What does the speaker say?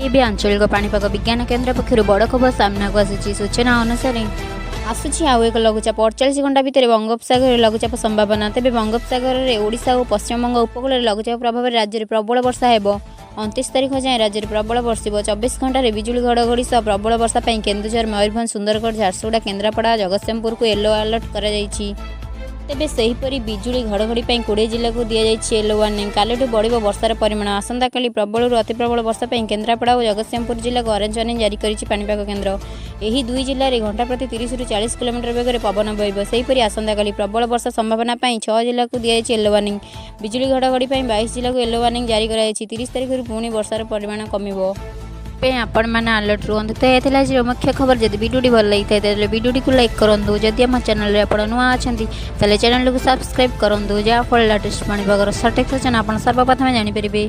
ଏବେ ଆଞ୍ଚଳିକ ପାଣିପାଗ ବିଜ୍ଞାନ କେନ୍ଦ୍ର ପକ୍ଷରୁ ବଡ଼ ଖବର ସାମ୍ନାକୁ ଆସିଛି। ସୂଚନା ଅନୁସାରେ ଆସୁଛି ଆଉ ଏକ ଲଘୁଚାପ 48 ଘଣ୍ଟା ଭିତରେ ବଙ୍ଗୋପସାଗରରେ ଲଘୁଚାପ ସମ୍ଭାବନା। ତେବେ ବଙ୍ଗୋପସାଗରରେ ଓଡ଼ିଶା ଓ ପଶ୍ଚିମବଙ୍ଗ ଉପକୂଳରେ ଲଘୁଚାପ ପ୍ରଭାବରେ ରାଜ୍ୟରେ ପ୍ରବଳ ବର୍ଷା ହେବ। 29 ତାରିଖ ଯାଏଁ ରାଜ୍ୟରେ ପ୍ରବଳ ବର୍ଷିବ। 24 ଘଣ୍ଟାରେ ବିଜୁଳି ଘଡ଼ଘଡ଼ି ସହ ପ୍ରବଳ ବର୍ଷା ପାଇଁ କେନ୍ଦୁଝର, ମୟୂରଭଞ୍ଜ, ସୁନ୍ଦରଗଡ଼, ଝାରସୁଗୁଡ଼ା, କେନ୍ଦ୍ରାପଡ଼ା, ଜଗତସିଂହପୁରକୁ ୟେଲୋ ଆଲର୍ଟ କରାଯାଇଛି। ତେବେ ସେହିପରି ବିଜୁଳି ଘଡ଼ଘଡ଼ି ପାଇଁ 20 ଜିଲ୍ଲାକୁ ଦିଆଯାଇଛି ୟେଲୋ ୱାର୍ଣ୍ଣିଂ। କାଲିଠୁ ବଢ଼ିବ ବର୍ଷାର ପରିମାଣ। ଆସନ୍ତାକାଲି ପ୍ରବଳରୁ ଅତି ପ୍ରବଳ ବର୍ଷା ପାଇଁ କେନ୍ଦ୍ରାପଡ଼ା ଓ ଜଗତସିଂହପୁର ଜିଲ୍ଲାକୁ ଅରେଞ୍ଜ ୱାର୍ଣ୍ଣିଂ ଜାରି କରିଛି ପାଣିପାଗ କେନ୍ଦ୍ର। ଏହି ଦୁଇ ଜିଲ୍ଲାରେ ଘଣ୍ଟା ପ୍ରତି 30ରୁ 40 କିଲୋମିଟର ବେଗରେ ପବନ ବହିବ। ସେହିପରି ଆସନ୍ତାକାଲି ପ୍ରବଳ ବର୍ଷା ସମ୍ଭାବନା ପାଇଁ 6 ଜିଲ୍ଲାକୁ ଦିଆଯାଇଛି ୟେଲୋ ୱାର୍ଣ୍ଣିଂ। ବିଜୁଳି ଘଡ଼ଘଡ଼ି ପାଇଁ 22 ଜିଲ୍ଲାକୁ ୟେଲୋ ୱାର୍ଣ୍ଣିଂ ଜାରି କରାଯାଇଛି। 30 ତାରିଖରୁ ପୁଣି ବର୍ଷାର ପରିମାଣ କମିବ। ଆପଣମାନେ ଆଲର୍ଟ ରୁହନ୍ତୁ। ତ ଏହା ଥିଲା ଆଜିର ମୁଖ୍ୟ ଖବର। ଯଦି ଭିଡ଼ିଓଟି ଭଲ ଲାଗିଥାଏ ତାହେଲେ ଭିଡ଼ିଓଟିକୁ ଲାଇକ୍ କରନ୍ତୁ। ଯଦି ଆମ ଚ୍ୟାନେଲରେ ଆପଣ ନୂଆ ଅଛନ୍ତି ତାହେଲେ ଚ୍ୟାନେଲକୁ ସବସ୍କ୍ରାଇବ୍ କରନ୍ତୁ, ଯାହାଫଳରେ ଲାଟେଷ୍ଟ ପାଣିପାଗର ସଠିକ୍ ସୂଚନା ଆପଣ ସର୍ବପ୍ରଥମେ ଜାଣିପାରିବେ।